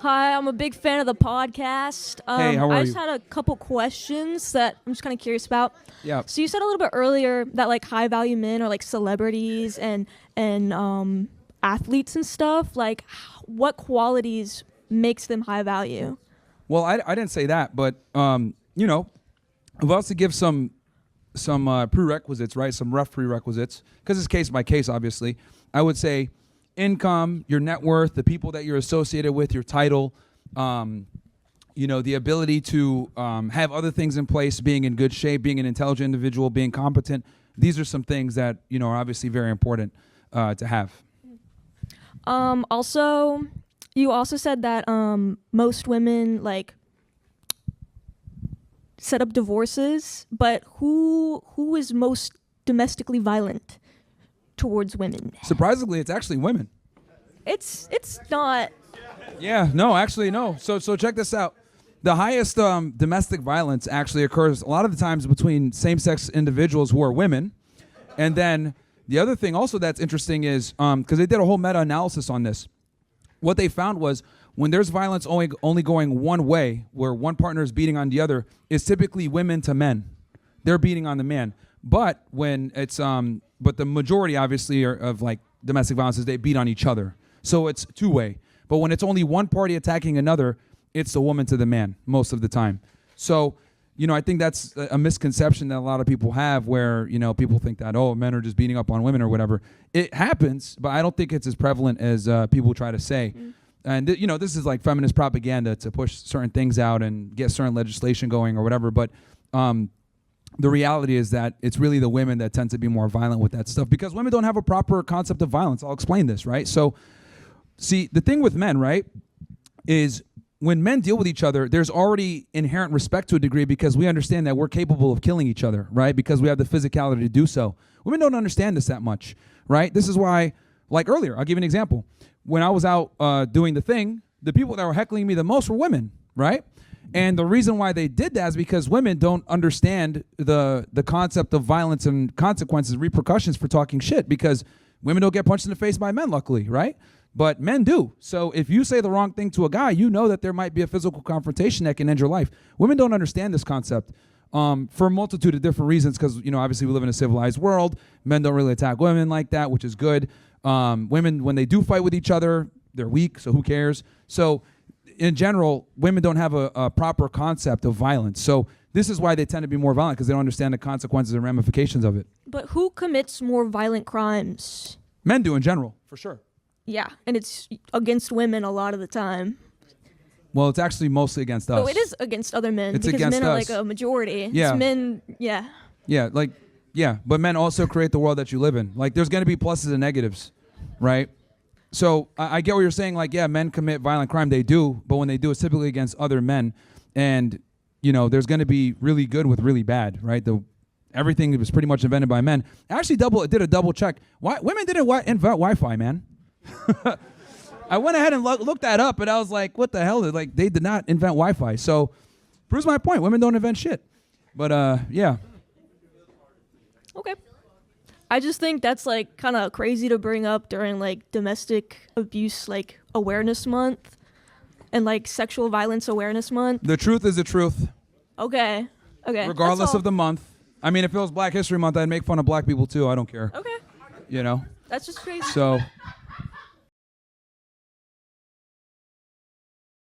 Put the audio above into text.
Hi, I'm a big fan of the podcast. Hey, how are I you? just had a couple questions that I'm just kind of curious about. Yeah. So you said a little bit earlier that like high value men are like celebrities and athletes and stuff. Like, what qualities makes them high value? Well, I didn't say that, but if I was to give some prerequisites, right? Some rough prerequisites, because it's case by case, obviously. I would say income, your net worth, the people that you're associated with, your title, the ability to have other things in place, being in good shape, being an intelligent individual, being competent. These are some things that are obviously very important to have. Also, you also said that most women like set up divorces, but who is most domestically violent towards women? Surprisingly, it's actually women. It's not. Yeah, no, actually, no. So check this out. The highest domestic violence actually occurs a lot of the times between same-sex individuals who are women. And then the other thing also that's interesting is, because they did a whole meta-analysis on this, what they found was when there's violence only going one way, where one partner is beating on the other, is typically women to men. They're beating on the man. But when it's, but the majority obviously of like domestic violence is they beat on each other. So it's two-way. But when it's only one party attacking another, it's the woman to the man most of the time. So, I think that's a misconception that a lot of people have where, people think that, oh, men are just beating up on women or whatever. It happens, but I don't think it's as prevalent as people try to say. And, this is like feminist propaganda to push certain things out and get certain legislation going or whatever. But the reality is that it's really the women that tend to be more violent with that stuff because women don't have a proper concept of violence. I'll explain this, right? So, see, the thing with men, right, is when men deal with each other, there's already inherent respect to a degree because we understand that we're capable of killing each other, right? Because we have the physicality to do so. Women don't understand this that much, right? This is why, like earlier, I'll give you an example. When I was out doing the thing, the people that were heckling me the most were women, right? And the reason why they did that is because women don't understand the concept of violence and consequences, repercussions for talking shit because women don't get punched in the face by men, luckily, right? But men do. So if you say the wrong thing to a guy, you know that there might be a physical confrontation that can end your life. Women don't understand this concept for a multitude of different reasons because, obviously we live in a civilized world. Men don't really attack women like that, which is good. Women, when they do fight with each other, they're weak, so who cares? So in general, women don't have a proper concept of violence. So this is why they tend to be more violent because they don't understand the consequences and ramifications of it. But who commits more violent crimes? Men do in general, for sure. Yeah, and it's against women a lot of the time. Well, it's actually mostly against us. Oh, it is against other men It's because against men are us. like a majority. Yeah. It's men, yeah. Yeah, but men also create the world that you live in. Like, there's going to be pluses and negatives, right? So I get what you're saying. Like, yeah, men commit violent crime. They do, but when they do, it's typically against other men. And, there's going to be really good with really bad, right? Everything was pretty much invented by men. I actually did a double check. Why women didn't invent Wi-Fi, man? I went ahead and looked that up, and I was like, what the hell? Like, they did not invent Wi-Fi. So, proves my point. Women don't invent shit. But, yeah. Okay. I just think that's like kind of crazy to bring up during like domestic abuse like awareness month and like sexual violence awareness month. The truth is the truth. Okay. Regardless of the month. I mean, if it was Black History Month, I'd make fun of black people too. I don't care. Okay. You know? That's just crazy. So,